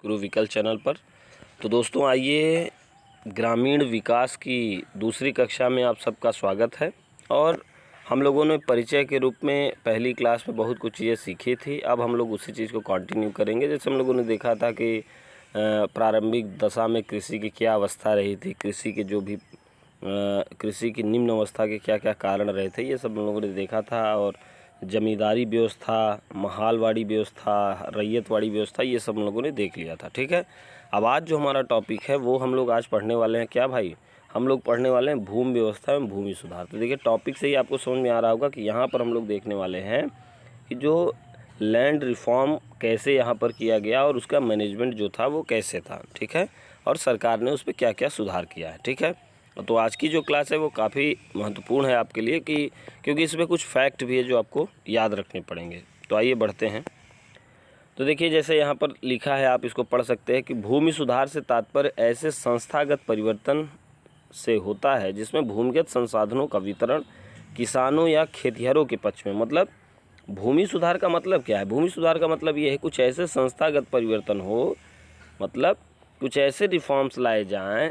गुरु विकल चैनल पर। तो दोस्तों आइए, ग्रामीण विकास की दूसरी कक्षा में आप सबका स्वागत है। और हम लोगों ने परिचय के रूप में पहली क्लास में बहुत कुछ चीज़ें सीखी थी। अब हम लोग उसी चीज़ को कंटिन्यू करेंगे। जैसे हम लोगों ने देखा था कि प्रारंभिक दशा में कृषि की क्या अवस्था रही थी, कृषि की निम्न अवस्था के क्या क्या कारण रहे थे, ये सब हम लोगों ने देखा था। और जमींदारी व्यवस्था, महालवाड़ी व्यवस्था, रैयतवाड़ी व्यवस्था, ये सब हम लोगों ने देख लिया था। ठीक है, अब आज जो हमारा टॉपिक है वो हम लोग आज पढ़ने वाले हैं। क्या भाई? हम लोग पढ़ने वाले हैं भूमि व्यवस्था एवं भूमि सुधार। तो देखिए, टॉपिक से ही आपको समझ में आ रहा होगा कि यहाँ पर हम लोग देखने वाले हैं कि जो लैंड रिफॉर्म कैसे यहाँ पर किया गया और उसका मैनेजमेंट जो था वो कैसे था। ठीक है, और सरकार ने उस पर क्या क्या सुधार किया है। ठीक है, तो आज की जो क्लास है वो काफ़ी महत्वपूर्ण है आपके लिए क्योंकि इसमें कुछ फैक्ट भी है जो आपको याद रखने पड़ेंगे। तो आइए बढ़ते हैं। तो देखिए, जैसे यहाँ पर लिखा है, आप इसको पढ़ सकते हैं कि भूमि सुधार से तात्पर्य ऐसे संस्थागत परिवर्तन से होता है जिसमें भूमिगत संसाधनों का वितरण किसानों या खेतिहरों के पक्ष में। मतलब भूमि सुधार का मतलब क्या है? भूमि सुधार का मतलब ये है कुछ ऐसे संस्थागत परिवर्तन हो, मतलब कुछ ऐसे रिफॉर्म्स लाए जाएं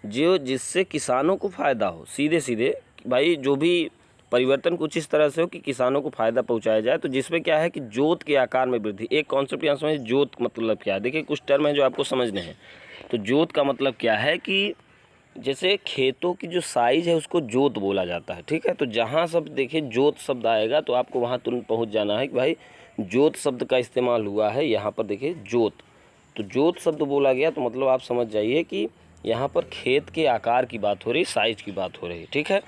जिससे किसानों को फ़ायदा हो। सीधे सीधे भाई, जो भी परिवर्तन कुछ इस तरह से हो कि किसानों को फ़ायदा पहुंचाया जाए। तो जिसमें क्या है कि जोत के आकार में वृद्धि। एक कॉन्सेप्ट यहाँ समझिए, जोत मतलब क्या है। देखिए, कुछ टर्म है जो आपको समझने हैं। तो जोत का मतलब क्या है कि जैसे खेतों की जो साइज़ है उसको जोत बोला जाता है। ठीक है, तो जहाँ सब देखिए जोत शब्द आएगा तो आपको वहाँ तुरंत पहुँच जाना है कि भाई जोत शब्द का इस्तेमाल हुआ है। यहाँ पर देखिए जोत, तो जोत शब्द बोला गया तो मतलब आप समझ जाइए कि यहाँ पर खेत के आकार की बात हो रही, साइज की बात हो रही। ठीक है,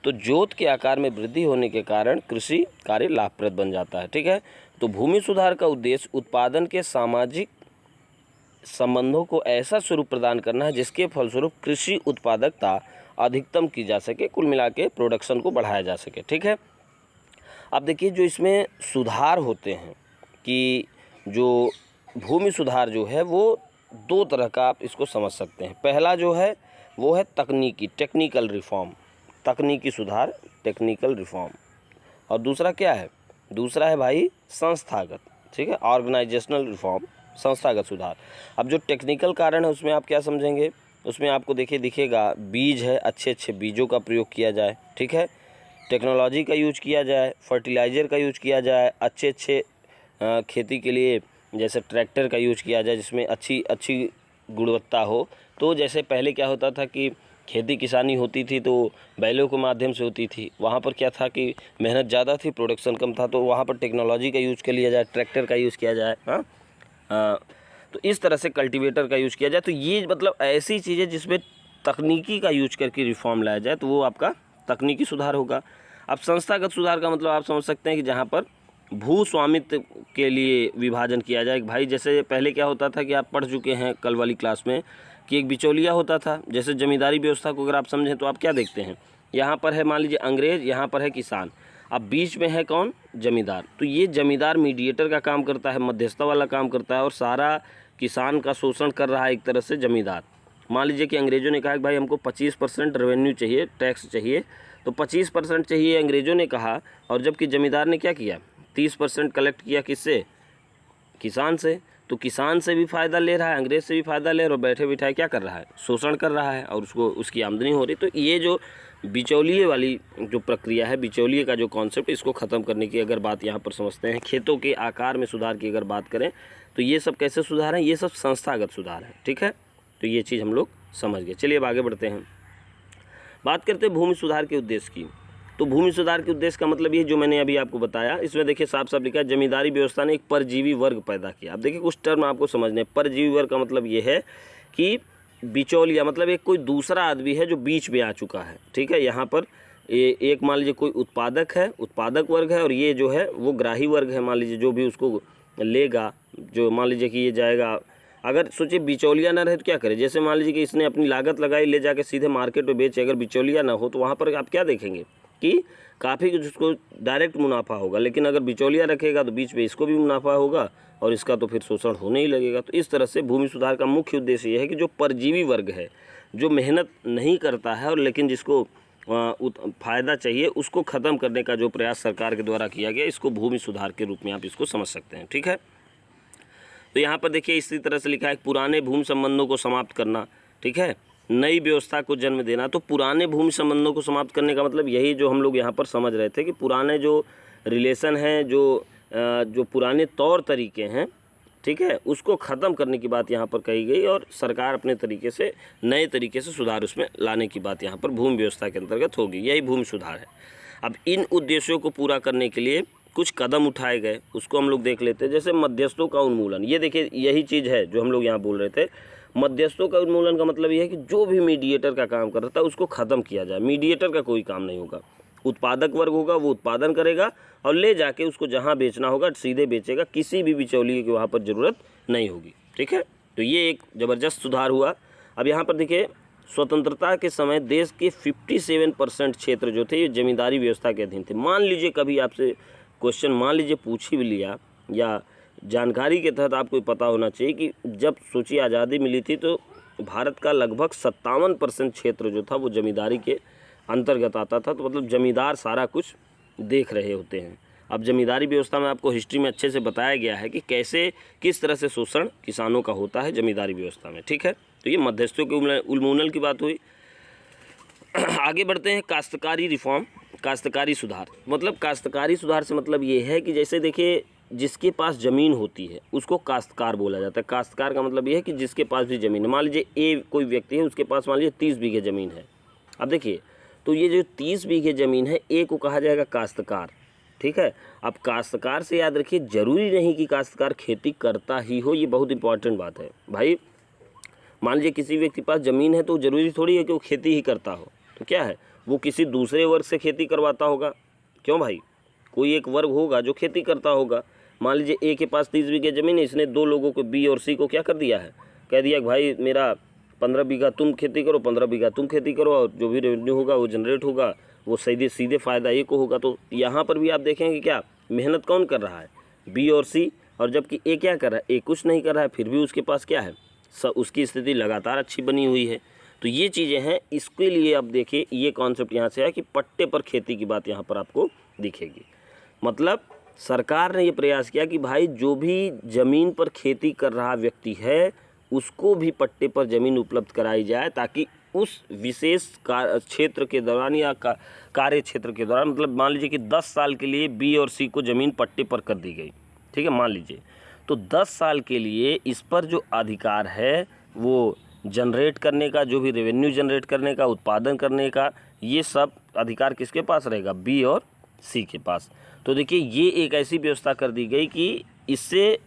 तो जोत के आकार में वृद्धि होने के कारण कृषि कार्य लाभप्रद बन जाता है। ठीक है, तो भूमि सुधार का उद्देश्य उत्पादन के सामाजिक संबंधों को ऐसा स्वरूप प्रदान करना है जिसके फलस्वरूप कृषि उत्पादकता अधिकतम की जा सके, कुल मिला के प्रोडक्शन को बढ़ाया जा सके। ठीक है, अब देखिए, जो इसमें सुधार होते हैं कि जो भूमि सुधार जो है वो दो तरह का आप इसको समझ सकते हैं। पहला जो है वो है टेक्निकल रिफॉर्म, तकनीकी सुधार, टेक्निकल रिफॉर्म। और दूसरा क्या है? दूसरा है भाई संस्थागत। ठीक है, ऑर्गेनाइजेशनल रिफॉर्म, संस्थागत सुधार। अब जो टेक्निकल कारण है उसमें आप क्या समझेंगे? उसमें आपको देखिए दिखेगा बीज है, अच्छे अच्छे बीजों का प्रयोग किया जाए। ठीक है, टेक्नोलॉजी का यूज किया जाए, फर्टिलाइज़र का यूज किया जाए, अच्छे अच्छे खेती के लिए जैसे ट्रैक्टर का यूज किया जाए जिसमें अच्छी अच्छी गुणवत्ता हो। तो जैसे पहले क्या होता था कि खेती किसानी होती थी तो बैलों के माध्यम से होती थी, वहाँ पर क्या था कि मेहनत ज़्यादा थी, प्रोडक्शन कम था, तो वहाँ पर टेक्नोलॉजी का यूज़ कर लिया जाए, ट्रैक्टर का यूज़ किया जाए। हाँ, तो इस तरह से कल्टीवेटर का यूज़ किया जाए। तो ये मतलब ऐसी चीज़ें जिसमें तकनीकी का यूज करके रिफॉर्म लाया जाए तो वो आपका तकनीकी सुधार होगा। अब संस्थागत सुधार का मतलब आप समझ सकते हैं कि जहाँ पर भू स्वामित्व के लिए विभाजन किया जाए। भाई जैसे पहले क्या होता था कि आप पढ़ चुके हैं कल वाली क्लास में कि एक बिचौलिया होता था। जैसे जमींदारी व्यवस्था को अगर आप समझें तो आप क्या देखते हैं, यहाँ पर है मान लीजिए अंग्रेज, यहाँ पर है किसान, अब बीच में है कौन? जमींदार। तो ये जमींदार मीडिएटर का काम करता है, मध्यस्थता वाला काम करता है, और सारा किसान का शोषण कर रहा है एक तरह से जमींदार। मान लीजिए कि अंग्रेज़ों ने कहा कि भाई हमको 25% रेवेन्यू चाहिए, टैक्स चाहिए, तो 25% चाहिए अंग्रेज़ों ने कहा, और जबकि जमींदार ने क्या किया? 30% कलेक्ट किया। किससे? किसान से। तो किसान से भी फ़ायदा ले रहा है, अंग्रेज़ से भी फ़ायदा ले रहा है, और बैठे बिठाए क्या कर रहा है? शोषण कर रहा है, और उसको उसकी आमदनी हो रही। तो ये जो बिचौलिए वाली जो प्रक्रिया है, बिचौलिए का जो कॉन्सेप्ट, इसको ख़त्म करने की अगर बात यहाँ पर समझते हैं, खेतों के आकार में सुधार की अगर बात करें तो ये सब कैसे सुधार हैं? ये सब संस्थागत सुधार है। ठीक है, तो ये चीज़ हम लोग समझ गए। चलिए अब आगे बढ़ते हैं, बात करते हैं भूमि सुधार के उद्देश्य की। तो भूमि सुधार के उद्देश्य का मतलब ये जो मैंने अभी आपको बताया, इसमें देखिए साफ साफ लिखा है, जमींदारी व्यवस्था ने एक परजीवी वर्ग पैदा किया। अब देखिए कुछ टर्म आपको समझने। परजीवी वर्ग का मतलब ये है कि बिचौलिया, मतलब एक कोई दूसरा आदमी है जो बीच में आ चुका है। ठीक है, यहाँ पर एक मान लीजिए कोई उत्पादक है, उत्पादक वर्ग है, और ये जो है वो ग्राही वर्ग है। मान लीजिए जो भी उसको लेगा, जो मान लीजिए कि ये जाएगा, अगर सोचिए बिचौलिया ना रहे तो क्या करे? जैसे मान लीजिए कि इसने अपनी लागत लगाई, ले जाके सीधे मार्केट में बेचे, अगर बिचौलिया ना हो तो वहाँ पर आप क्या देखेंगे कि काफ़ी कुछ उसको डायरेक्ट मुनाफा होगा। लेकिन अगर बिचौलिया रखेगा तो बीच में इसको भी मुनाफा होगा और इसका तो फिर शोषण होने ही लगेगा। तो इस तरह से भूमि सुधार का मुख्य उद्देश्य यह है कि जो परजीवी वर्ग है, जो मेहनत नहीं करता है और लेकिन जिसको फ़ायदा चाहिए, उसको ख़त्म करने का जो प्रयास सरकार के द्वारा किया गया, इसको भूमि सुधार के रूप में आप इसको समझ सकते हैं। ठीक है, तो यहाँ पर देखिए इसी तरह से लिखा है पुराने भूमि संबंधों को समाप्त करना, ठीक है, नई व्यवस्था को जन्म देना। तो पुराने भूमि संबंधों को समाप्त करने का मतलब यही जो हम लोग यहाँ पर समझ रहे थे कि पुराने जो रिलेशन हैं, जो पुराने तौर तरीके हैं, ठीक है, उसको ख़त्म करने की बात यहाँ पर कही गई और सरकार अपने तरीके से नए तरीके से सुधार उसमें लाने की बात यहाँ पर भूमि व्यवस्था के अंतर्गत होगी। यही भूमि सुधार है। अब इन उद्देश्यों को पूरा करने के लिए कुछ कदम उठाए गए, उसको हम लोग देख लेते हैं। जैसे मध्यस्थों का उन्मूलन, ये देखिए यही चीज़ है जो हम लोग यहाँ बोल रहे थे। मध्यस्थों का उन्मूलन का मतलब ये है कि जो भी मीडिएटर का काम कर रहा था उसको ख़त्म किया जाए। मीडिएटर का कोई काम नहीं होगा, उत्पादक वर्ग होगा, वो उत्पादन करेगा और ले जाके उसको जहाँ बेचना होगा सीधे बेचेगा, किसी भी बिचौलिए की वहाँ पर ज़रूरत नहीं होगी, ठीक है। तो ये एक ज़बरदस्त सुधार हुआ। अब यहाँ पर देखिए स्वतंत्रता के समय देश के 57% क्षेत्र जो थे ये जमींदारी व्यवस्था के अधीन थे। मान लीजिए कभी आपसे क्वेश्चन मान लीजिए पूछ ही लिया, या जानकारी के तहत आपको पता होना चाहिए कि जब सोचिए आज़ादी मिली थी तो भारत का लगभग 57% क्षेत्र जो था वो जमींदारी के अंतर्गत आता था। तो मतलब जमींदार सारा कुछ देख रहे होते हैं। अब जमींदारी व्यवस्था में आपको हिस्ट्री में अच्छे से बताया गया है कि कैसे किस तरह से शोषण किसानों का होता है जमींदारी व्यवस्था में, ठीक है। तो ये मध्यस्थों के उन्मूलन की बात हुई। आगे बढ़ते हैं काश्तकारी रिफॉर्म, काश्तकारी सुधार। मतलब काश्तकारी सुधार से मतलब ये है कि जैसे देखिए जिसके पास ज़मीन होती है उसको काश्तकार बोला जाता है। काश्तकार का मतलब ये है कि जिसके पास भी ज़मीन है, मान लीजिए ए कोई व्यक्ति है, उसके पास मान लीजिए 30 बीघे ज़मीन है। अब देखिए तो ये जो 30 बीघे ज़मीन है, ए को कहा जाएगा काश्तकार, ठीक है। अब काश्तकार से याद रखिए ज़रूरी नहीं कि काश्तकार खेती करता ही हो, ये बहुत इंपॉर्टेंट बात है भाई। मान लीजिए किसी व्यक्ति के पास ज़मीन है तो ज़रूरी थोड़ी है कि वो खेती ही करता हो, तो क्या है वो किसी दूसरे वर्ग से खेती करवाता होगा। क्यों भाई, कोई एक वर्ग होगा जो खेती करता होगा। मान लीजिए ए के पास 30 बीघे ज़मीन है, इसने 2 लोगों को बी और सी को क्या कर दिया है, कह दिया कि भाई मेरा 15 बीघा तुम खेती करो, 15 बीघा तुम खेती करो, और जो भी रेवेन्यू होगा वो जनरेट होगा, वो सीधे फ़ायदा ए को होगा। तो यहाँ पर भी आप देखेंगे क्या मेहनत कौन कर रहा है, बी और सी, और जबकि ए क्या कर रहा है, ए कुछ नहीं कर रहा है, फिर भी उसके पास क्या है, उसकी स्थिति लगातार अच्छी बनी हुई है। तो ये चीज़ें हैं, इसके लिए अब देखिए ये कॉन्सेप्ट यहाँ से है कि पट्टे पर खेती की बात यहाँ पर आपको दिखेगी। मतलब सरकार ने ये प्रयास किया कि भाई जो भी ज़मीन पर खेती कर रहा व्यक्ति है उसको भी पट्टे पर ज़मीन उपलब्ध कराई जाए, ताकि उस विशेष क्षेत्र के दौरान या कार्य क्षेत्र के दौरान, मतलब मान लीजिए कि 10 साल के लिए बी और सी को ज़मीन पट्टे पर कर दी गई, ठीक है, मान लीजिए, तो 10 साल के लिए इस पर जो अधिकार है वो जनरेट करने का, जो भी रेवेन्यू जनरेट करने का, उत्पादन करने का, ये सब अधिकार किसके पास रहेगा, बी और सी के पास। तो देखिए ये एक ऐसी व्यवस्था कर दी गई कि इससे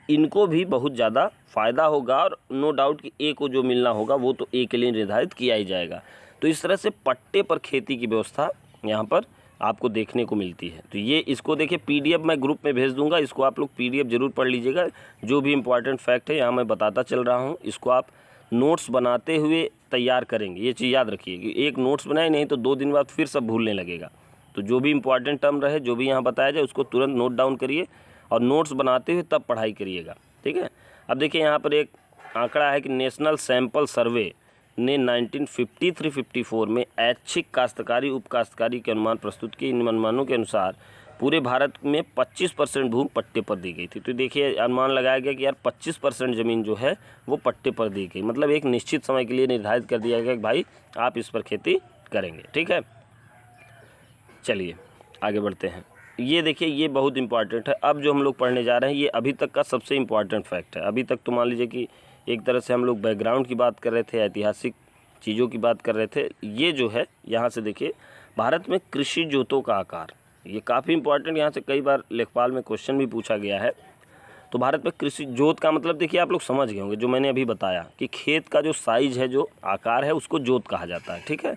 इनको भी बहुत ज़्यादा फ़ायदा होगा, और नो डाउट कि ए को जो मिलना होगा वो तो ए के लिए निर्धारित किया ही जाएगा। तो इस तरह से पट्टे पर खेती की व्यवस्था यहाँ पर आपको देखने को मिलती है। तो ये इसको देखिए PDF मैं ग्रुप में भेज दूंगा, इसको आप लोग PDF ज़रूर पढ़ लीजिएगा। जो भी इम्पॉर्टेंट फैक्ट है यहाँ मैं बताता चल रहा हूँ, इसको आप नोट्स बनाते हुए तैयार करेंगे। ये चीज़ याद रखिए कि एक नोट्स बनाए नहीं तो 2 दिन बाद फिर सब भूलने लगेगा। तो जो भी इम्पॉर्टेंट टर्म रहे, जो भी यहाँ बताया जाए, उसको तुरंत नोट डाउन करिए और नोट्स बनाते हुए तब पढ़ाई करिएगा, ठीक है। अब देखिए यहाँ पर एक आंकड़ा है कि नेशनल सैंपल सर्वे ने 1953-54 में ऐच्छिक काश्तकारी उप काश्तकारी के अनुमान प्रस्तुत किए। इन अनुमानों के अनुसार पूरे भारत में 25% भूमि पट्टे पर दी गई थी। तो देखिए अनुमान लगाया गया कि यार 25% ज़मीन जो है वो पट्टे पर दी गई, मतलब एक निश्चित समय के लिए निर्धारित कर दिया गया कि भाई आप इस पर खेती करेंगे, ठीक है। चलिए आगे बढ़ते हैं। ये देखिए ये बहुत इंपॉर्टेंट है। अब जो हम लोग पढ़ने जा रहे हैं ये अभी तक का सबसे इम्पॉर्टेंट फैक्ट है। अभी तक तो मान लीजिए कि एक तरह से हम लोग बैकग्राउंड की बात कर रहे थे, ऐतिहासिक चीज़ों की बात कर रहे थे। ये जो है यहाँ से देखिए भारत में कृषि जोतों का आकार, ये काफ़ी इंपॉर्टेंट, यहाँ से कई बार लेखपाल में क्वेश्चन भी पूछा गया है। तो भारत में कृषि जोत का मतलब देखिए आप लोग समझ गए होंगे, जो मैंने अभी बताया कि खेत का जो साइज है, जो आकार है, उसको जोत कहा जाता है, ठीक है।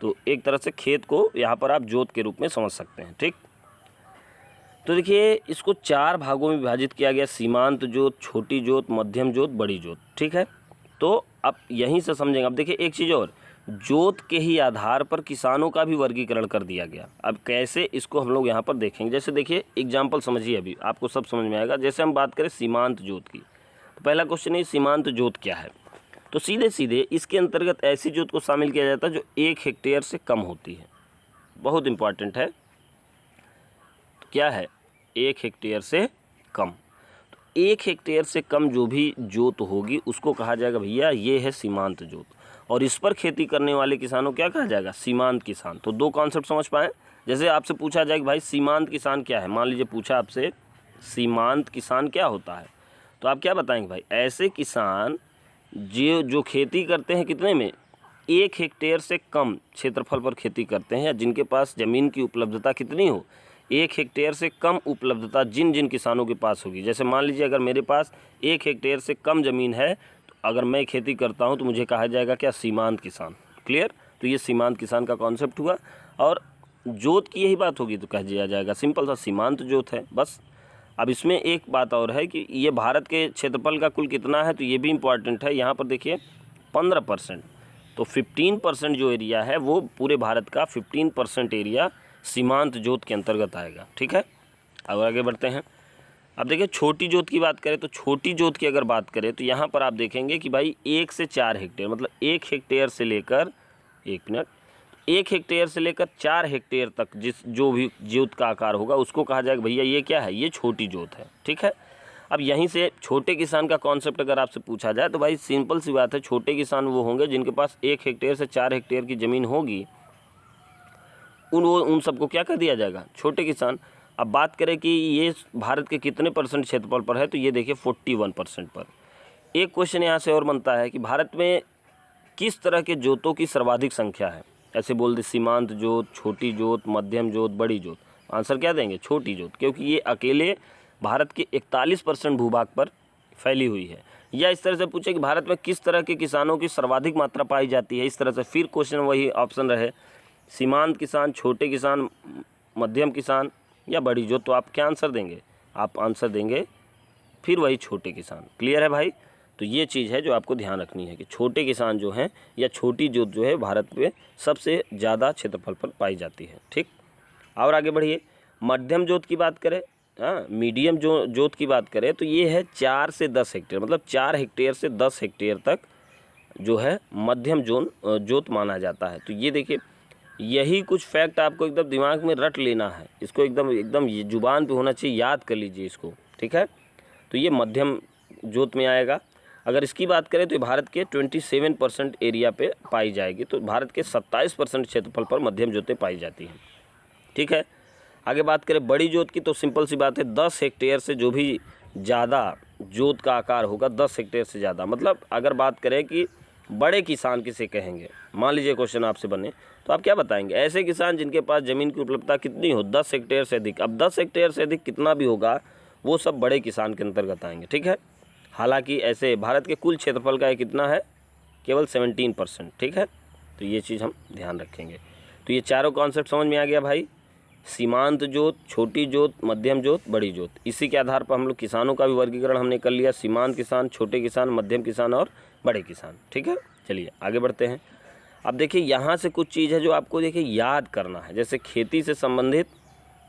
तो एक तरह से खेत को यहाँ पर आप जोत के रूप में समझ सकते हैं, ठीक। तो देखिए इसको 4 भागों में विभाजित किया गया, सीमांत जोत, छोटी जोत, मध्यम जोत, बड़ी जोत, ठीक है। तो अब यहीं से समझेंगे। अब देखिए एक चीज़ और, जोत के ही आधार पर किसानों का भी वर्गीकरण कर दिया गया। अब कैसे, इसको हम लोग यहाँ पर देखेंगे। जैसे देखिए एग्जाम्पल समझिए, अभी आपको सब समझ में आएगा। जैसे हम बात करें सीमांत जोत की, तो पहला क्वेश्चन है सीमांत जोत क्या है। तो सीधे सीधे इसके अंतर्गत ऐसी जोत को शामिल किया जाता है जो 1 हेक्टेयर से कम होती है। बहुत इंपॉर्टेंट है, तो क्या है, 1 हेक्टेयर से कम। तो 1 हेक्टेयर से कम जो भी जोत होगी उसको कहा जाएगा भैया ये है सीमांत जोत, और इस पर खेती करने वाले किसानों क्या कहा जाएगा, सीमांत किसान। तो दो कॉन्सेप्ट समझ पाएँ। जैसे आपसे पूछा जाए कि भाई सीमांत किसान क्या है, मान लीजिए पूछा आपसे सीमांत किसान क्या होता है, तो आप क्या बताएंगे भाई, ऐसे किसान जो खेती करते हैं कितने में, 1 हेक्टेयर से कम क्षेत्रफल पर खेती करते हैं, या जिनके पास ज़मीन की उपलब्धता कितनी हो, 1 हेक्टेयर से कम उपलब्धता जिन जिन किसानों के पास होगी। जैसे मान लीजिए अगर मेरे पास 1 हेक्टेयर से कम ज़मीन है, तो अगर मैं खेती करता हूं तो मुझे कहा जाएगा क्या, सीमांत किसान। क्लियर। तो ये सीमांत किसान का कॉन्सेप्ट हुआ, और जोत की यही बात होगी तो कह दिया जाएगा सिंपल सा सीमांत जोत है बस। अब इसमें एक बात और है कि ये भारत के क्षेत्रफल का कुल कितना है, तो ये भी इम्पॉर्टेंट है। यहाँ पर देखिए 15%, तो 15% जो एरिया है वो पूरे भारत का 15% एरिया सीमांत जोत के अंतर्गत आएगा। ठीक है, अब आगे बढ़ते हैं। अब देखिए छोटी जोत की बात करें, तो छोटी जोत की अगर बात करें तो यहाँ पर आप देखेंगे कि भाई 1 से 4 हेक्टेयर, मतलब 1 हेक्टेयर से लेकर 1 हेक्टेयर से लेकर 4 हेक्टेयर तक जो भी जोत का आकार होगा उसको कहा जाएगा भैया ये क्या है, ये छोटी जोत है। ठीक है। अब यहीं से छोटे किसान का कॉन्सेप्ट अगर आपसे पूछा जाए तो भाई सिंपल सी बात है, छोटे किसान वो होंगे जिनके पास 1 हेक्टेयर से 4 हेक्टेयर की ज़मीन होगी, उन सबको क्या कह दिया जाएगा, छोटे किसान। अब बात करें कि ये भारत के कितने % क्षेत्रफल पर है, तो ये देखिए 41% पर। एक क्वेश्चन यहाँ से और बनता है कि भारत में किस तरह के जोतों की सर्वाधिक संख्या है। ऐसे बोल दे सीमांत जोत, छोटी जोत, मध्यम जोत, बड़ी जोत। आंसर क्या देंगे, छोटी जोत, क्योंकि ये अकेले भारत के 41% भूभाग पर फैली हुई है। या इस तरह से पूछे कि भारत में किस तरह के किसानों की सर्वाधिक मात्रा पाई जाती है, इस तरह से फिर क्वेश्चन वही ऑप्शन रहे, सीमांत किसान, छोटे किसान, मध्यम किसान या बड़ी जोत। तो आप क्या आंसर देंगे, आप आंसर देंगे फिर वही छोटे किसान। क्लियर है भाई। तो ये चीज़ है जो आपको ध्यान रखनी है कि छोटे किसान जो हैं या छोटी जोत जो है भारत में सबसे ज़्यादा क्षेत्रफल पर पाई जाती है। ठीक, और आगे बढ़िए। मध्यम जोत की बात करें, मीडियम जोत की बात करें तो ये है 4 से 10 हेक्टेयर, मतलब 4 हेक्टेयर से 10 हेक्टेयर तक जो है मध्यम जोत माना जाता है। तो ये देखिए, यही कुछ फैक्ट आपको एकदम दिमाग में रट लेना है, इसको एकदम ये जुबान पे होना चाहिए, याद कर लीजिए इसको। ठीक है, तो ये मध्यम जोत में आएगा। अगर इसकी बात करें तो भारत के 27% एरिया पे पाई जाएगी, तो भारत के 27% क्षेत्रफल पर मध्यम जोतें पाई जाती हैं। ठीक है, आगे बात करें बड़ी जोत की, तो सिंपल सी बात है 10 हेक्टेयर से जो भी ज़्यादा जोत का आकार होगा, 10 हेक्टेयर से ज़्यादा, मतलब अगर बात करें कि बड़े किसान किसे कहेंगे, मान लीजिए क्वेश्चन आपसे बने तो आप क्या बताएंगे, ऐसे किसान जिनके पास ज़मीन की उपलब्धता कितनी हो, 10 हेक्टेयर से अधिक। अब 10 हेक्टेयर से अधिक कितना भी होगा वो सब बड़े किसान के अंतर्गत आएंगे। ठीक है, हालांकि ऐसे भारत के कुल क्षेत्रफल का कितना है, केवल 17%। ठीक है, तो ये चीज़ हम ध्यान रखेंगे। तो ये चारों कॉन्सेप्ट समझ में आ गया भाई, सीमांत जोत, छोटी जोत, मध्यम जोत, बड़ी जोत। इसी के आधार पर हम लोग किसानों का भी वर्गीकरण हमने कर लिया, सीमांत किसान, छोटे किसान, मध्यम किसान और बड़े किसान। ठीक है, चलिए आगे बढ़ते हैं। अब देखिए यहाँ से कुछ चीज़ है जो आपको देखिए याद करना है। जैसे खेती से संबंधित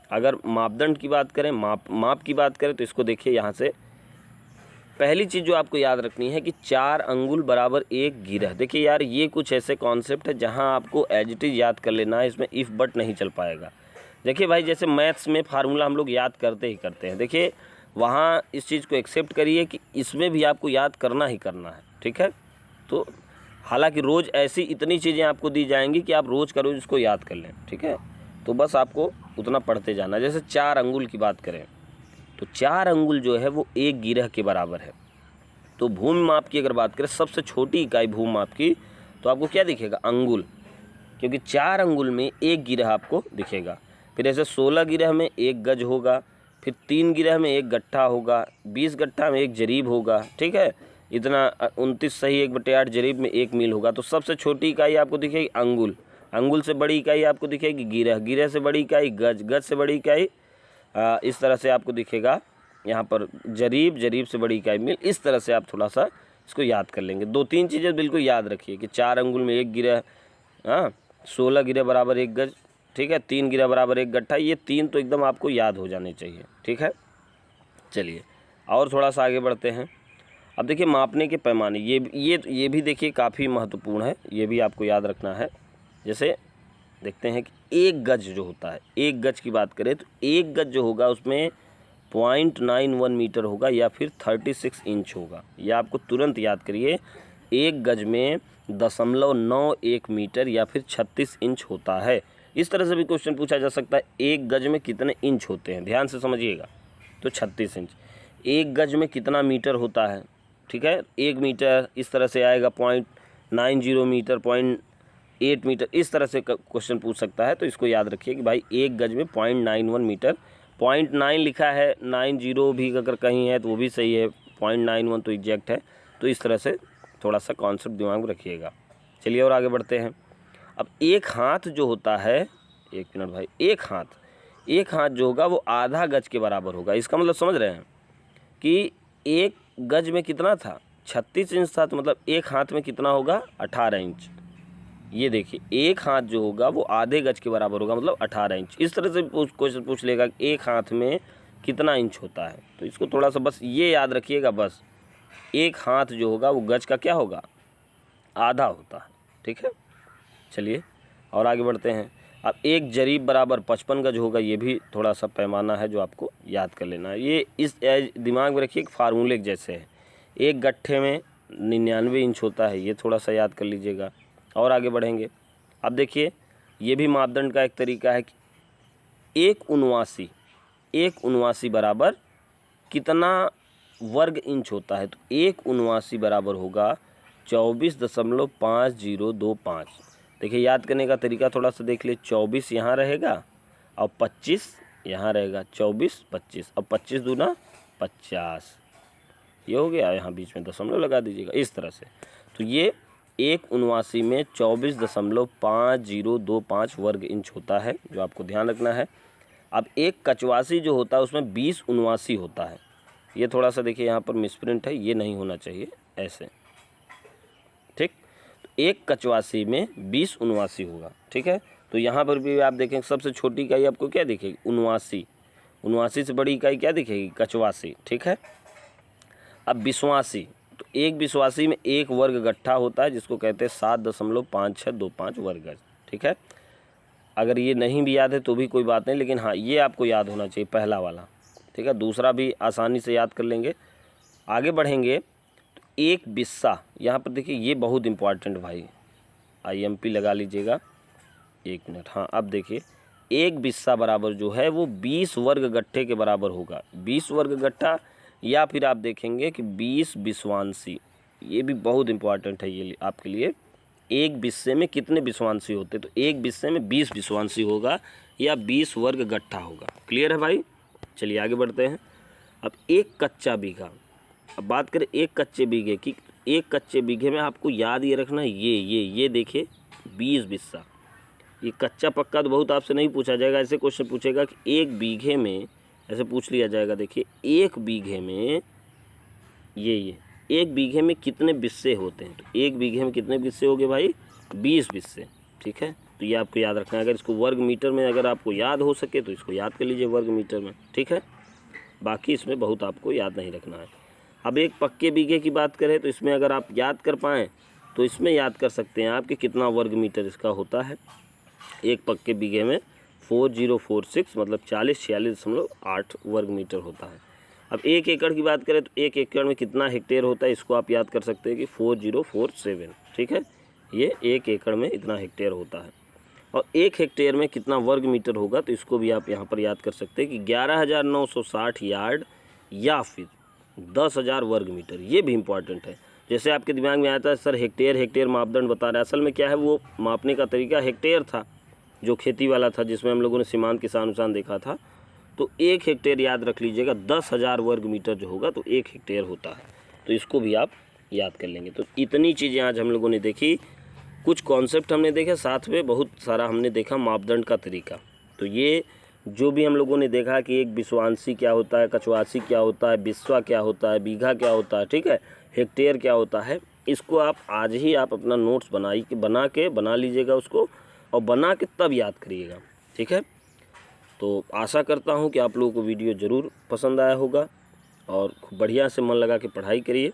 अगर मापदंड की बात करें, माप की बात करें, तो इसको देखिए यहाँ से पहली चीज़ जो आपको याद रखनी है कि 4 अंगुल बराबर 1 गिरह। देखिए यार, ये कुछ ऐसे कॉन्सेप्ट है जहाँ आपको एज इट इज़ याद कर लेना है, इसमें इफ़ बट नहीं चल पाएगा। देखिए भाई, जैसे मैथ्स में फार्मूला हम लोग याद करते ही करते हैं, देखिए वहाँ इस चीज़ को एक्सेप्ट करिए कि इसमें भी आपको याद करना ही करना है। ठीक है, तो हालांकि रोज़ ऐसी इतनी चीज़ें आपको दी जाएंगी कि आप रोज़ का रोज़ इसको याद कर लें। ठीक है, तो बस आपको उतना पढ़ते जाना। जैसे 4 अंगुल की बात करें तो 4 अंगुल जो है वो 1 गिरह के बराबर है। तो भूमि माप की अगर बात करें, सबसे छोटी इकाई भूमि माप की, तो आपको क्या दिखेगा, अंगुल, क्योंकि 4 अंगुल में 1 गिरह आपको दिखेगा। फिर ऐसे 16 गिरह में 1 गज होगा, फिर 3 गिरह में 1 गट्ठा होगा, 20 गट्ठा में 1 जरीब होगा। ठीक है, इतना 29 सही 1/8 जरीब में 1 मील होगा। तो सबसे छोटी इकाई आपको दिखेगी अंगुल, अंगुल से बड़ी इकाई आपको दिखेगी गिरह, गिरह से बड़ी इकाई गज, गज से बड़ी इकाई इस तरह से आपको दिखेगा यहाँ पर जरीब, जरीब से बड़ी इकाई मील। इस तरह से आप थोड़ा सा इसको याद कर लेंगे। 2-3 चीज़ें बिल्कुल याद रखिए कि 4 अंगुल में 1 गिरह, 16 गिरह बराबर 1 गज, ठीक है, 3 गिरह बराबर 1 गट्ठा। ये 3 तो एकदम आपको याद हो जाने चाहिए। ठीक है, चलिए और थोड़ा सा आगे बढ़ते हैं। अब देखिए मापने के पैमाने, ये भी देखिए काफ़ी महत्वपूर्ण है, ये भी आपको याद रखना है। जैसे देखते हैं कि 1 गज जो होता है, 1 गज की बात करें तो 1 गज जो होगा उसमें 0.91 मीटर होगा या फिर 36 इंच होगा। यह आपको तुरंत याद करिए। 1 गज में 0.91 मीटर या फिर 36 इंच होता है। इस तरह से भी क्वेश्चन पूछा जा सकता है, 1 गज में कितने इंच होते हैं, ध्यान से समझिएगा। तो 36 इंच। 1 गज में कितना मीटर होता है, ठीक है। 1 मीटर इस तरह से आएगा, 0.90 मीटर, 0.8 मीटर, इस तरह से क्वेश्चन पूछ सकता है। तो इसको याद रखिए कि भाई 1 गज में 0.91 मीटर, 0.9 लिखा है, 90 भी अगर कहीं है तो वो भी सही है, 0.91 तो एग्जैक्ट है। तो इस तरह से थोड़ा सा कॉन्सेप्ट दिमाग में रखिएगा। चलिए और आगे बढ़ते हैं। अब एक हाथ जो होता है, एक मिनट भाई, एक हाथ जो होगा वो आधा गज के बराबर होगा। इसका मतलब समझ रहे हैं कि 1 गज में कितना था, 36 इंच था, तो मतलब एक हाथ में कितना होगा, 18 इंच। ये देखिए, एक हाथ जो होगा वो आधे गज के बराबर होगा, मतलब 18 इंच। इस तरह से क्वेश्चन पूछ लेगा कि एक हाथ में कितना इंच होता है। तो इसको थोड़ा सा बस ये याद रखिएगा, बस एक हाथ जो होगा वो गज का क्या होगा, आधा होता है, ठीक है। चलिए और आगे बढ़ते हैं। अब एक जरीब बराबर 55 गज होगा। ये भी थोड़ा सा पैमाना है जो आपको याद कर लेना है। ये इस दिमाग में रखिए, एक फार्मूले जैसे है। एक गट्ठे में 99 इंच होता है, ये थोड़ा सा याद कर लीजिएगा। और आगे बढ़ेंगे। अब देखिए, ये भी मापदंड का एक तरीका है कि एक उनवासी बराबर कितना वर्ग इंच होता है। तो एक उनवासी बराबर होगा 24.5025। देखिए, याद करने का तरीका थोड़ा सा देख ले। 24 यहाँ रहेगा और 25 यहाँ रहेगा, 24 25, अब 25 दूना 50, ये हो गया। यहाँ बीच में दशमलव लगा दीजिएगा इस तरह से। तो ये एक उनवासी में 24.5025 वर्ग इंच होता है, जो आपको ध्यान रखना है। अब एक कचवासी जो होता है उसमें 20 उनवासी होता है। ये थोड़ा सा देखिए, यहाँ पर मिसप्रिंट है, ये नहीं होना चाहिए ऐसे, ठीक। तो एक कचवासी में 20 उनवासी होगा, ठीक है। तो यहाँ पर भी आप देखें, सबसे छोटी इकाई आपको क्या दिखेगी, उनवासी। उनवासी से बड़ी इकाई क्या दिखेगी, कचवासी, ठीक है। अब बिस्वासी, तो एक बिस्वासी में एक वर्ग गट्ठा होता है, जिसको कहते हैं 7.5625 वर्ग गज, ठीक है। अगर ये नहीं भी याद है तो भी कोई बात नहीं, लेकिन हाँ, ये आपको याद होना चाहिए, पहला वाला, ठीक है। दूसरा भी आसानी से याद कर लेंगे। आगे बढ़ेंगे तो एक बिस्सा, यहाँ पर देखिए, ये बहुत इंपॉर्टेंट भाई, IMP लगा लीजिएगा, 1 मिनट। हाँ, अब देखिए, एक बिस्सा बराबर जो है वो 20 वर्ग गट्ठे के बराबर होगा। 20 वर्ग गट्ठा, या फिर आप देखेंगे कि 20 बिस्वांसी, ये भी बहुत इंपॉर्टेंट है ये आपके लिए। एक बिस्से में कितने बिस्वांसी होते, तो एक बिस्से में 20 बिस्वांसी होगा या 20 वर्ग गट्ठा होगा। क्लियर है भाई। चलिए आगे बढ़ते हैं। अब एक कच्चा बीघा, अब बात करें एक कच्चे बीघे की। एक कच्चे बीघे में आपको याद ये रखना है, ये देखिए 20 बिस्सा। ये कच्चा पक्का तो बहुत आपसे नहीं पूछा जाएगा। ऐसे क्वेश्चन पूछेगा कि एक बीघे में, ऐसे पूछ लिया जाएगा। देखिए, एक बीघे में ये एक बीघे में कितने बिस्से होते हैं, तो एक बीघे में कितने बिस्से हो गए भाई, 20 बिस्से, ठीक है। तो ये आपको याद रखना है। अगर इसको वर्ग मीटर में अगर आपको याद हो सके तो इसको याद कर लीजिए वर्ग मीटर में, ठीक है। बाकी इसमें बहुत आपको याद नहीं रखना है। अब एक पक्के बीघे की बात करें तो इसमें अगर आप याद कर पाएँ तो इसमें याद कर सकते हैं आप कि कितना वर्ग मीटर इसका होता है। एक पक्के बीघे में 4046 मतलब 4046.8 वर्ग मीटर होता है। अब एक एकड़ की बात करें तो एक एकड़ में कितना हेक्टेयर होता है, इसको आप याद कर सकते हैं कि 4047, ठीक है। ये एक एकड़ में इतना हेक्टेयर होता है। और एक हेक्टेयर में कितना वर्ग मीटर होगा, तो इसको भी आप यहाँ पर याद कर सकते हैं कि 11,960 यार्ड या फिर 10,000 वर्ग मीटर। ये भी इम्पॉर्टेंट है। जैसे आपके दिमाग में आता है सर हेक्टेयर मापदंड बता रहा है, असल में क्या है, वो मापने का तरीका हेक्टेयर था जो खेती वाला था, जिसमें हम लोगों ने सीमांत किसान देखा था। तो एक हेक्टेयर याद रख लीजिएगा, 10,000 वर्ग मीटर जो होगा तो एक हेक्टेयर होता है। तो इसको भी आप याद कर लेंगे। तो इतनी चीज़ें आज हम लोगों ने देखी, कुछ कॉन्सेप्ट हमने देखे, साथ में बहुत सारा हमने देखा मापदंड का तरीका। तो ये जो भी हम लोगों ने देखा कि एक बिस्वांसी क्या होता है, कचवासी क्या होता है, बिस्वा क्या होता है, बीघा क्या होता है, ठीक है, हेक्टेयर क्या होता है, इसको आप आज ही आप अपना नोट्स बना लीजिएगा उसको, और बना के तब याद करिएगा, ठीक है। तो आशा करता हूँ कि आप लोगों को वीडियो ज़रूर पसंद आया होगा और खूब बढ़िया से मन लगा के पढ़ाई करिए।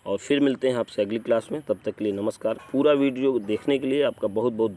और फिर मिलते हैं आपसे अगली क्लास में, तब तक के लिए नमस्कार। पूरा वीडियो देखने के लिए आपका बहुत बहुत